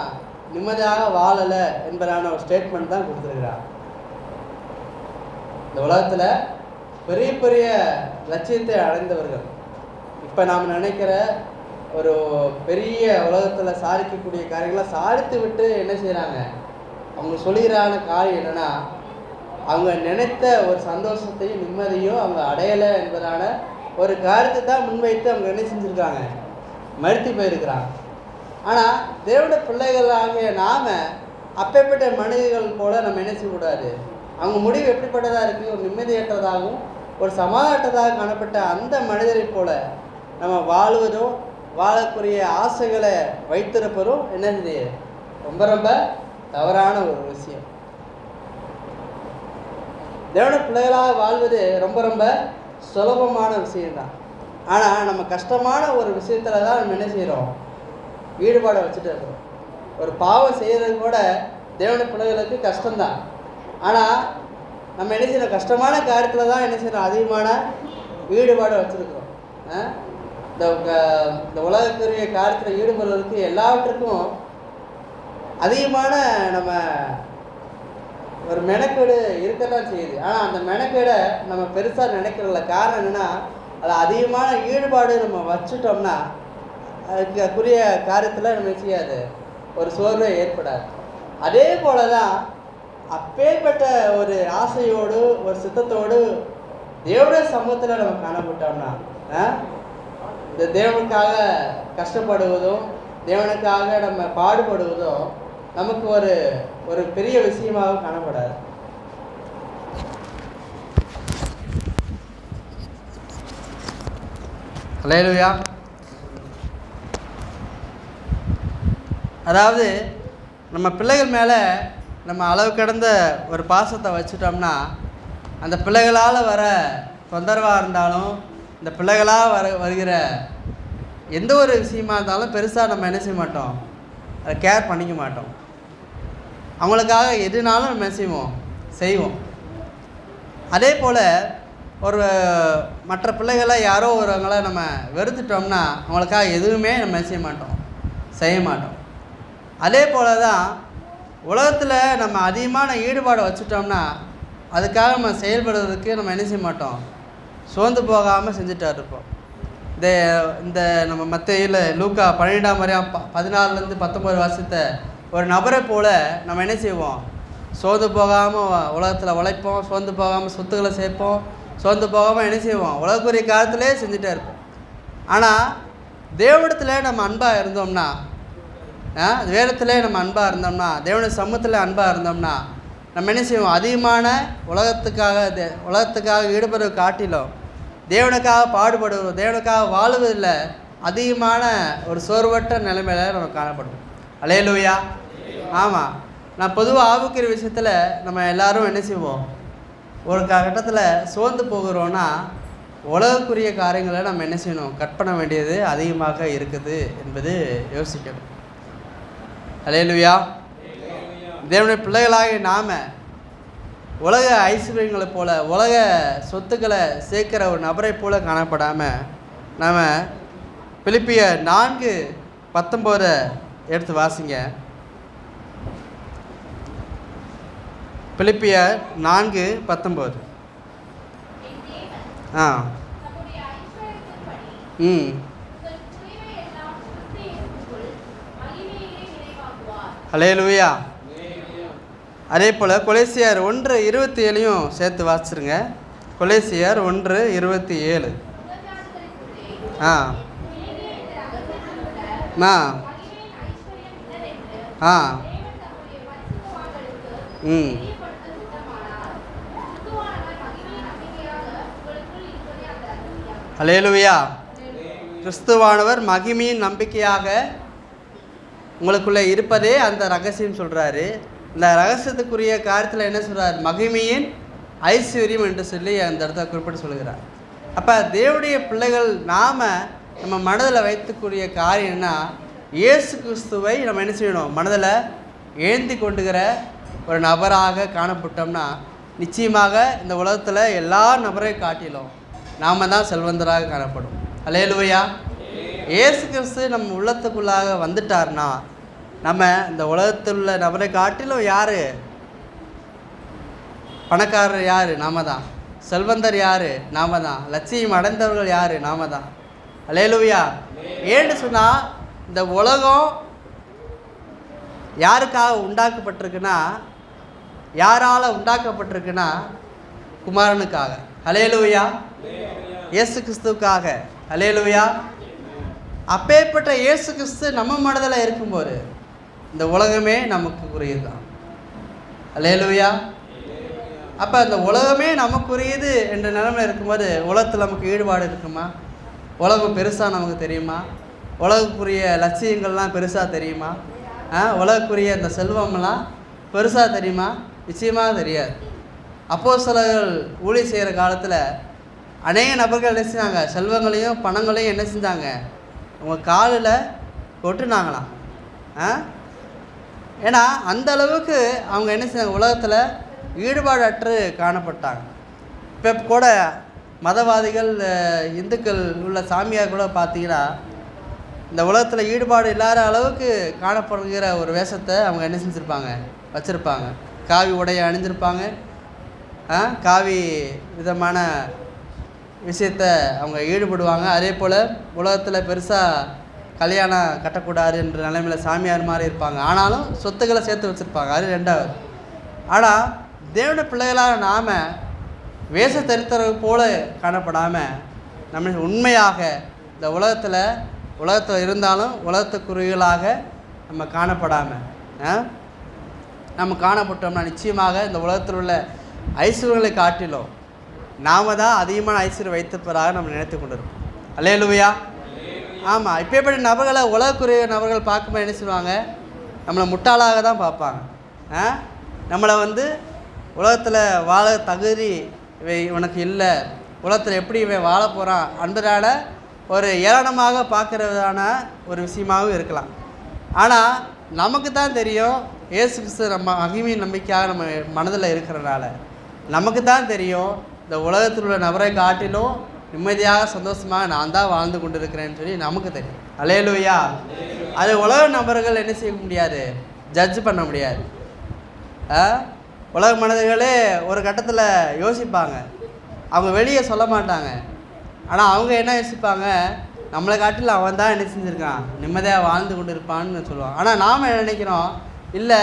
[SPEAKER 1] நிம்மதியாக வாழலை என்பதான ஒரு ஸ்டேட்மெண்ட் தான் கொடுத்துருக்குறாங்க. இந்த உலகத்தில் பெரிய பெரிய லட்சியத்தை அடைந்தவர்கள், இப்போ நாம் நினைக்கிற ஒரு பெரிய உலகத்தில் சாதிக்கக்கூடிய காரியங்களை சாதித்து விட்டு என்ன செய்கிறாங்க, அவங்க சொல்லுகிறான காரியம் என்னென்னா, அவங்க நினைத்த ஒரு சந்தோஷத்தையும் நிம்மதியும் அவங்க அடையலை என்பதான ஒரு காரியத்தை தான் முன்வைத்து அவங்க என்ன செஞ்சுருக்காங்க, மறுத்து போயிருக்கிறாங்க. ஆனால் தேவனுடைய பிள்ளைகளாகிய நாம் அப்பேற்பட்ட மனிதர்கள் போல் நம்ம என்ன செய்யக்கூடாது. அவங்க முடிவு எப்படிப்பட்டதாக இருக்குது, ஒரு நிம்மதியற்றதாகவும் ஒரு சமாதானத்ததாக காணப்பட்ட அந்த மனிதரை போல் நம்ம வாழ்வதும் வாழக்கூடிய ஆசைகளை வைத்திருப்பதும் என்னது ரொம்ப ரொம்ப தவறான ஒரு விஷயம். தேவனுடைய பிள்ளைகளாக வாழ்வது ரொம்ப ரொம்ப சுலபமான விஷயம்தான். ஆனால் நம்ம கஷ்டமான ஒரு விஷயத்தில் தான் நம்ம என்ன செய்கிறோம், ஈடுபாடை வச்சுட்டு இருக்கிறோம். ஒரு பாவம் செய்கிறது கூட தேவனுடைய பிள்ளைகளுக்கு கஷ்டம்தான். ஆனால் நம்ம என்ன செய்யறோம், கஷ்டமான காரியத்தில் தான் என்ன செய்யறோம், அதிகமான ஈடுபாடு வச்சுருக்கிறோம். இந்த உலகக்குரிய காரியத்தில் ஈடுபடுவதற்கு எல்லாவற்றுக்கும் அதிகமான நம்ம ஒரு மெனக்கேடு இருக்கத்தான் செய்யுது. ஆனால் அந்த மெனக்கேடை நம்ம பெருசாக நினைக்கிறதில்ல. காரணம் என்னென்னா, அது அதிகமான ஈடுபாடு நம்ம வச்சுட்டோம்னா அதுக்குரிய காரியத்தில் நம்ம செய்யாது, ஒரு சோர்வே ஏற்படாது. அதே போல தான் அப்பேற்பட்ட ஒரு ஆசையோடு ஒரு சித்தத்தோடு தேவனுடைய சமூகத்தில் நம்ம காணப்பட்டோம்னா இந்த தேவனுக்காக கஷ்டப்படுவதும் தேவனுக்காக நம்ம பாடுபடுவதும் நமக்கு ஒரு ஒரு பெரிய விஷயமாக காணப்படாது. அல்லேலூயா. அதாவது நம்ம பிள்ளைகள் மேலே நம்ம அளவு கடந்த ஒரு பாசத்தை வச்சுட்டோம்னா அந்த பிள்ளைகளால் வர தொந்தரவாக இருந்தாலும் இந்த பிள்ளைகளாக வருகிற எந்த ஒரு விஷயமா இருந்தாலும் பெருசாக நம்ம என்ன செய்ய மாட்டோம், அதை கேர் பண்ணிக்க மாட்டோம். அவங்களுக்காக எதுனாலும் நம்ம செய்வோம். அதே போல் ஒரு மற்ற பிள்ளைகளை யாரோ ஒருவங்களை நம்ம வெறுத்துட்டோம்னா அவங்களுக்காக எதுவுமே நம்ம செய்ய மாட்டோம். அதே போல் தான் உலகத்தில் நம்ம அதிகமான ஈடுபாடு வச்சுட்டோம்னா அதுக்காக நம்ம செயல்படுறதுக்கு நம்ம என்ன செய்ய மாட்டோம், சோர்ந்து போகாமல் செஞ்சுட்டா இருப்போம். இந்த நம்ம மத்தேயுல லூக்கா 12:14-19 வாசித்த ஒரு நபரை போல் நம்ம என்ன செய்வோம், சோர்ந்து போகாமல் உலகத்தில் உழைப்போம், சோர்ந்து போகாமல் சொத்துக்களை சேர்ப்போம், சோர்ந்து போகாமல் என்ன செய்வோம், உலகக்குரிய காலத்திலே செஞ்சுட்டே இருப்போம். ஆனால் தேவனிடத்தில் நம்ம அன்பாக இருந்தோம்னா, வேதத்திலே நம்ம அன்பாக இருந்தோம்னா, தேவனுடைய சமூகத்தில் அன்பாக இருந்தோம்னா நம்ம என்ன செய்வோம், அதிகமான உலகத்துக்காக ஈடுபடுவதை காட்டிலும் தேவனுக்காக பாடுபடுவோம், தேவனுக்காக வாழுவதில் அதிகமான ஒரு சோர்வற்ற நிலைமையில் நம்ம காணப்படுவோம். அல்லேலூயா. ஆமாம், நான் பொதுவாக ஆவிக்குரிய விஷயத்தில் நம்ம எல்லோரும் என்ன செய்வோம், ஒரு கட்டத்தில் சோர்ந்து போகிறோன்னா உலகக்குரிய காரியங்களை நம்ம என்ன செய்யணும், கட் பண்ண வேண்டியது அதிகமாக இருக்குது என்பது யோசிக்கணும். அல்லேலூயா. தேவனுடைய பிள்ளைகளாக நாம் உலக ஐஸ்வர்யங்களை போல் உலக சொத்துக்களை சேர்க்கிற ஒரு நபரை போல் காணப்படாமல் நாம் பிலிப்பியர் 4:19 எடுத்து வாசிங்க. பிலிப்பியர் 4:19. ஆ ம் ஹல்லேலூயா. அதே போல் கொலேசியர் 1:27 சேர்த்து வாசிச்சிருங்க. கொலேசியர் 1:27. ஆ ஆ ஆ ம் ஹல்லேலூயா. கிறிஸ்துவானவர் மகிமையின் நம்பிக்கையாக உங்களுக்குள்ளே இருப்பதே அந்த ரகசியம் சொல்கிறாரு. இந்த ரகசியத்துக்குரிய காரியத்தில் என்ன சொல்கிறார்? மகிமையின் ஐஸ்வர்யம் என்று சொல்லி அந்த இடத்த குறிப்பிட்டு சொல்கிறார். அப்போ தேவனுடைய பிள்ளைகள் நம்ம மனதில் வைத்துக்கூடிய காரியம் என்ன? இயேசு கிறிஸ்துவை நம்ம என்ன செய்யணும்? மனதில் ஏந்தி கொண்டுகிற ஒரு நபராக காணப்பட்டோம்னா நிச்சயமாக இந்த உலகத்தில் எல்லா நபரையும் காட்டிலும் நாம் தான் செல்வந்தராக காணப்படும். அல்லேலூயா. இயேசு கிறிஸ்து நம்ம உள்ளத்துக்குள்ளாக வந்துட்டார்னா நம்ம இந்த உலகத்தில் உள்ள நபரை காட்டிலும் யார் பணக்காரர்? யார்? நாம தான். செல்வந்தர் யார்? நாம தான். லட்சியம் அடைந்தவர்கள் யார்? நாம தான். அல்லேலூயா. ஏன்னு சொன்னால் இந்த உலகம் யாருக்காக உண்டாக்கப்பட்டிருக்குன்னா, யாரால் உண்டாக்கப்பட்டிருக்குன்னா குமாரனுக்காக. அல்லேலூயா. இயேசு கிறிஸ்துவுக்காக. அல்லேலூயா. அப்பேற்பட்ட இயேசு கிறிஸ்து நம்ம மனதில் இருக்கும்போது இந்த உலகமே நமக்கு உரியது தான். அல்லேலூயா. அப்போ அந்த உலகமே நமக்குரியது என்ற நிலைமையில் இருக்கும்போது உலகத்தில் நமக்கு ஈடுபாடு இருக்குமா? உலகம் பெருசாக நமக்கு தெரியுமா? உலகக்குரிய லட்சியங்கள்லாம் பெருசாக தெரியுமா? உலகக்குரிய இந்த செல்வம்லாம் பெருசாக தெரியுமா? நிச்சயமாக தெரியாது. அப்போஸ்தலர்கள் ஊழியம் செய்கிற காலத்தில் அநேக நபர்கள் என்ன செஞ்சாங்க? செல்வங்களையும் பணங்களையும் என்ன செஞ்சாங்க? அவங்க காலில் கொட்டுனாங்களாம். ஏன்னா அந்த அளவுக்கு அவங்க என்ன செஞ்சாங்க? உலகத்தில் ஈடுபாடு அற்று காணப்பட்டாங்க. இப்போ கூட மதவாதிகள், இந்துக்கள் உள்ள சாமியார் கூட பார்த்தீங்கன்னா இந்த உலகத்தில் ஈடுபாடு இல்லாத அளவுக்கு காணப்படுகிற ஒரு வேஷத்தை அவங்க என்ன செஞ்சுருப்பாங்க? வச்சுருப்பாங்க. காவி உடையை அணிஞ்சிருப்பாங்க. காவி விதமான விஷயத்தை அவங்க ஈடுபடுவாங்க. அதே போல் உலகத்தில் பெருசாக கல்யாணம் கட்டக்கூடாது என்ற நிலைமையில் சாமியார் மாதிரி இருப்பாங்க. ஆனாலும் சொத்துக்களை சேர்த்து வச்சுருப்பாங்க. அது ரெண்டாவது. ஆனால் தேவனுடைய பிள்ளைகளாக நாம் வேஷ தரித்திரம் போல காணப்படாமல் நம்ம உண்மையாக இந்த உலகத்தில் இருந்தாலும் உலகத்துக்குரியலாக நம்ம காணப்படாமல் நம்ம காணப்பட்டோம்னா நிச்சயமாக இந்த உலகத்தில் உள்ள ஐஸ்வர்யங்களை காட்டிலும் நாம் தான் அதிகமான ஐஸ்வர்யம் வைத்திருப்பதாக நம்ம நினைத்து கொண்டிருப்போம். அல்லேலூயா. ஆமாம். இப்பேற்பட்ட நபர்களை உலகக்குரிய நபர்கள் பார்க்கும்போது என்ன செய்வாங்க? நம்மளை முட்டாளாக தான் பார்ப்பாங்க. நம்மளை உலகத்தில் வாழ தகுதி இவனுக்கு இல்லை, உலகத்தில் எப்படி இவன் வாழ போகிறான் அன்றதான ஒரு ஏளனமாக பார்க்குறதான ஒரு விஷயமாகவும் இருக்கலாம். ஆனால் நமக்கு தான் தெரியும் இயேசு கிறிஸ்து நம்ம மகிமையின் நம்பிக்கையாக நம்ம மனதில் இருக்கிறனால நமக்கு தான் தெரியும் இந்த உலகத்தில் உள்ள நபரை காட்டிலும் நிம்மதியாக சந்தோஷமாக நான் தான் வாழ்ந்து கொண்டு இருக்கிறேன்னு சொல்லி நமக்கு தெரியும். அல்லேலூயா. அது உலக நபர்கள் என்ன செய்ய முடியாது? ஜட்ஜ் பண்ண முடியாது. உலக மனிதர்களே ஒரு கட்டத்தில் யோசிப்பாங்க. அவங்க வெளியே சொல்ல மாட்டாங்க. ஆனால் அவங்க என்ன யோசிப்பாங்க? நம்மளை காட்டில் அவன் தான் என்ன செஞ்சுருக்கான், நிம்மதியாக வாழ்ந்து கொண்டு இருப்பான்னு சொல்லுவாங்க. ஆனால் நாம் என்ன நினைக்கிறோம்? இல்லை,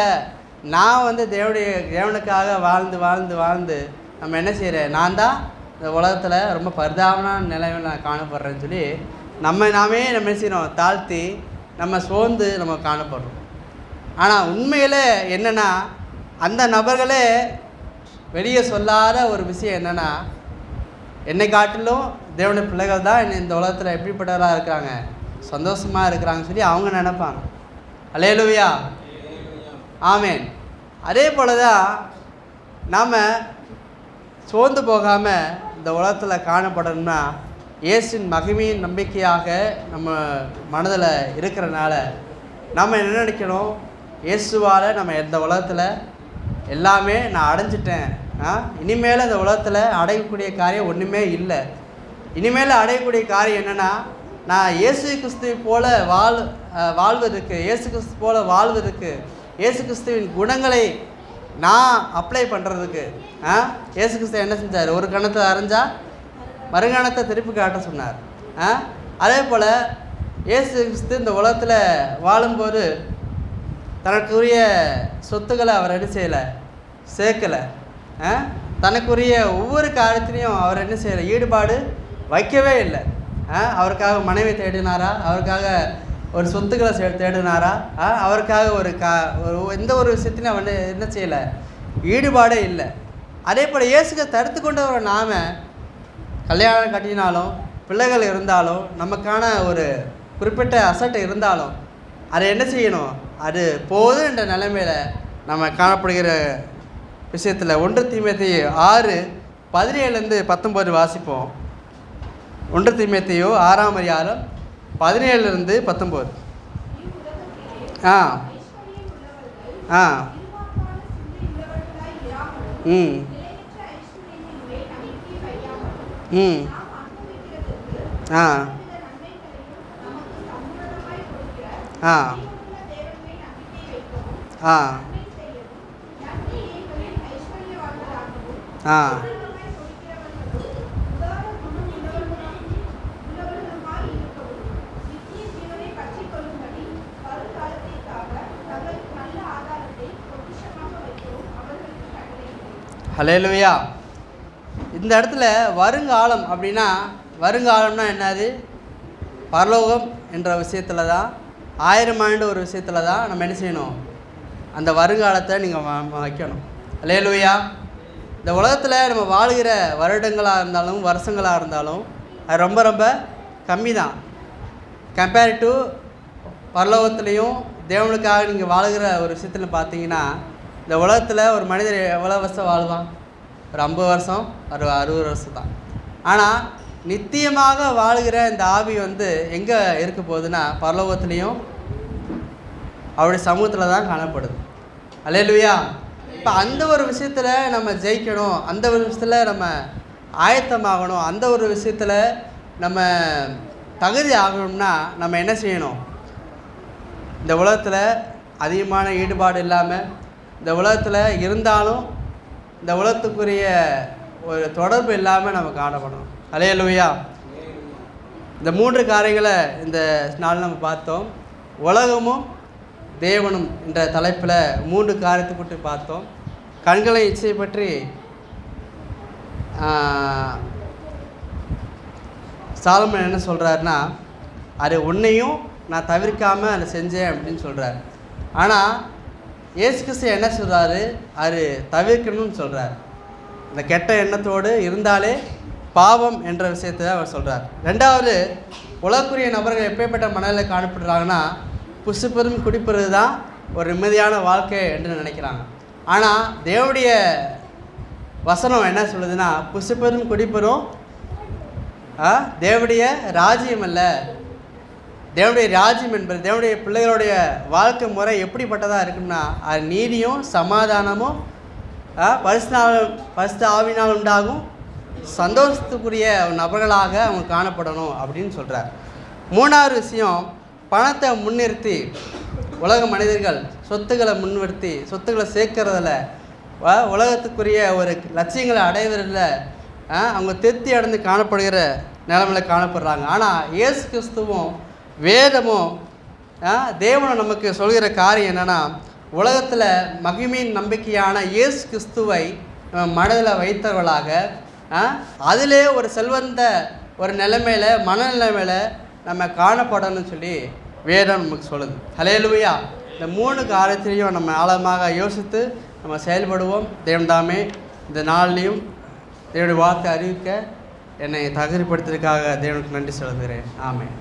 [SPEAKER 1] நான் தேவனுக்காக வாழ்ந்து நம்ம என்ன செய்கிறேன்? நான் தான் இந்த உலகத்தில் ரொம்ப பரிதாபமான நிலையில் நான் காணப்படுறேன்னு சொல்லி நாமே நம்ம என்ன செய்யணும்? தாழ்த்தி நம்ம சோர்ந்து நம்ம காணப்படுறோம். ஆனால் உண்மையில் என்னென்னா அந்த நபர்களே வெளியே சொல்லாத ஒரு விஷயம் என்னென்னா, என்னை காட்டிலும் தேவனுடைய பிள்ளைகள் தான் இந்த உலகத்தில் எப்படிப்பட்டவராக இருக்கிறாங்க, சந்தோஷமாக இருக்கிறாங்கன்னு சொல்லி அவங்க நினைப்பாங்க. அல்லேலூயா. ஆமேன். அதே போல தான் நாம் சோர்ந்து போகாமல் இந்த உலகத்தில் காணப்படணும்னா இயேசுவின் மகிமையின் நம்பிக்கையாக நம்ம மனதில் இருக்கிறனால நம்ம என்ன நினைக்கணும்? இயேசுவால் நம்ம இந்த உலகத்தில் எல்லாமே நான் அடைஞ்சிட்டேன். இனிமேல் இந்த உலகத்தில் அடையக்கூடிய காரியம் ஒன்றுமே இல்லை. இனிமேல் அடையக்கூடிய காரியம் என்னென்னா, நான் இயேசு கிறிஸ்துவை போல வாழ்வதற்கு, இயேசு கிறிஸ்து போல வாழ்வதற்கு, இயேசு கிறிஸ்துவின் குணங்களை நான் அப்ளை பண்ணுறதுக்கு இயேசு கிறிஸ்து என்ன செஞ்சார்? ஒரு கணத்தை அரைஞ்சா மறுகணத்தை திருப்பி காட்ட சொன்னார். அதே போல் இயேசு கிறிஸ்து இந்த உலகத்தில் வாழும்போது தனக்குரிய சொத்துக்களை அவர் என்ன செய்யலை, சேர்க்கலை. தனக்குரிய ஒவ்வொரு காரியத்திலையும் அவர் என்ன செய்யலை, ஈடுபாடு வைக்கவே இல்லை. அவருக்காக மனைவி தேடினாரா? அவருக்காக ஒரு சொத்துக்களை தேடினாரா? அவருக்காக ஒரு எந்த ஒரு விஷயத்திலையும் அவர் என்ன செய்யலை, ஈடுபாடே இல்லை. அதே போல் இயேசுக்கு தடுத்து கொண்டவரை நாம் கல்யாணம் கட்டினாலும் பிள்ளைகள் இருந்தாலும் நமக்கான ஒரு குறிப்பிட்ட அசட்டை இருந்தாலும் அதை என்ன செய்யணும், அது போதும் என்ற நிலைமையில் நம்ம காணப்படுகிற விஷயத்தில் 1 தீமோத்தேயு 6:17-19 வாசிப்போம். 1 தீமோத்தேயு 6:17-19. ஹல்லேலூயா. இந்த இடத்துல வருங்காலம் அப்படின்னா, வருங்காலம்னா என்னது? பரலோகம் என்ற விஷயத்தில் தான், 1000 ஆண்டு ஒரு விஷயத்தில் தான் நம்ம என்ன செய்யணும், அந்த வருங்காலத்தை நீங்கள் வைக்கணும். ஹல்லேலூயா. இந்த உலகத்தில் நம்ம வாழ்கிற வருடங்களாக இருந்தாலும் வருஷங்களாக இருந்தாலும் அது ரொம்ப ரொம்ப கம்மி தான். கம்பேர் டு பரலோகத்துலேயும் தேவனுக்காக நீங்கள் வாழ்கிற ஒரு விஷயத்தில் பார்த்தீங்கன்னா, இந்த உலகத்தில் ஒரு மனிதர் எவ்வளோ வருஷம் வாழ்வான்? ஒரு 50 வருஷம், ஒரு 60 வருஷம் தான். ஆனால் நித்தியமாக வாழ்கிற இந்த ஆவி எங்கே இருக்க போகுதுன்னா, பரலோகத்துலேயும் அவருடைய சமூகத்தில் தான் காணப்படுது. ஹல்லேலூயா. இப்போ அந்த ஒரு விஷயத்தில் நம்ம ஜெயிக்கணும், அந்த ஒரு விஷயத்தில் நம்ம ஆயத்தமாகணும், அந்த ஒரு விஷயத்தில் நம்ம தகுதி ஆகணும்னா நம்ம என்ன செய்யணும்? இந்த உலகத்தில் அதிகமான ஈடுபாடு இல்லாமல், இந்த உலகத்தில் இருந்தாலும் இந்த உலகத்துக்குரிய ஒரு தொடர்பு இல்லாமல் நம்ம காணப்படணும். ஹல்லேலூயா. இந்த 3 காரியங்களை இந்த நாள் நம்ம பார்த்தோம். உலகமும் தேவனும் என்ற தலைப்பில் 3 காரியத்தை பற்றி பார்த்தோம். கண்களை இச்சை பற்றி சாலமன் என்ன சொல்கிறாருன்னா, அது உன்னையும் நான் தவிர்க்காமல் அதை செஞ்சேன் அப்படின்னு சொல்கிறார். ஆனால் இயேசு கிறிஸ்து என்ன சொல்கிறாரு, அது தவிர்க்கணும்னு சொல்கிறார். இந்த கெட்ட எண்ணத்தோடு இருந்தாலே பாவம் என்ற விஷயத்தை அவர் சொல்கிறார். 2வது, உலகக்குரிய நபர்கள் எப்பேற்பட்ட மனநிலையில் காணப்படுறாங்கன்னா, புசுப்பெரும் குடிப்பது தான் ஒரு நிம்மதியான வாழ்க்கை என்று நினைக்கிறாங்க. ஆனால் தேவனுடைய வசனம் என்ன சொல்லுதுன்னா, புசுப்பெரும் குடிப்பெரும் தேவனுடைய ராஜ்யம் அல்ல. தேவனுடைய ராஜ்யம் என்பது, தேவனுடைய பிள்ளைகளுடைய வாழ்க்கை முறை எப்படிப்பட்டதாக இருக்குன்னா, அது நீதியும் சமாதானமும் பரிசுத்த ஆவினால் உண்டாகும் சந்தோஷத்துக்குரிய நபர்களாக அவங்க காணப்படணும் அப்படின்னு சொல்கிறார். 3வது விஷயம், பணத்தை முன்னிறுத்தி உலக மனிதர்கள் சொத்துக்களை முன்னிறுத்தி சொத்துக்களை சேர்க்கறதில், உலகத்துக்குரிய ஒரு லட்சியங்களை அடைவதில் அவங்க திருப்தி அடைந்து காணப்படுகிற நிலைமையில் காணப்படுறாங்க. ஆனால் இயேசு கிறிஸ்துவும் வேதமும் தேவனை நமக்கு சொல்கிற காரியம் என்னென்னா, உலகத்தில் மகிமையின் நம்பிக்கையான இயேசு கிறிஸ்துவை மனதில் வைத்தவர்களாக அதிலே ஒரு செல்வந்த ஒரு நிலைமையில் மனநிலைமையில் நம்ம காணப்படணும்னு சொல்லி வேதம் நமக்கு சொல்லுது. ஹல்லேலூயா. இந்த 3 காரியத்திலையும் நம்ம ஆழமாக யோசித்து நம்ம செயல்படுவோம். தேவன் தாமே இந்த நாள்லேயும் தேவனுடைய வார்த்தை அறிவிக்க என்னை தகுதிப்படுத்துறதுக்காக தேவனுக்கு நன்றி செலுத்துகிறேன். ஆமென்.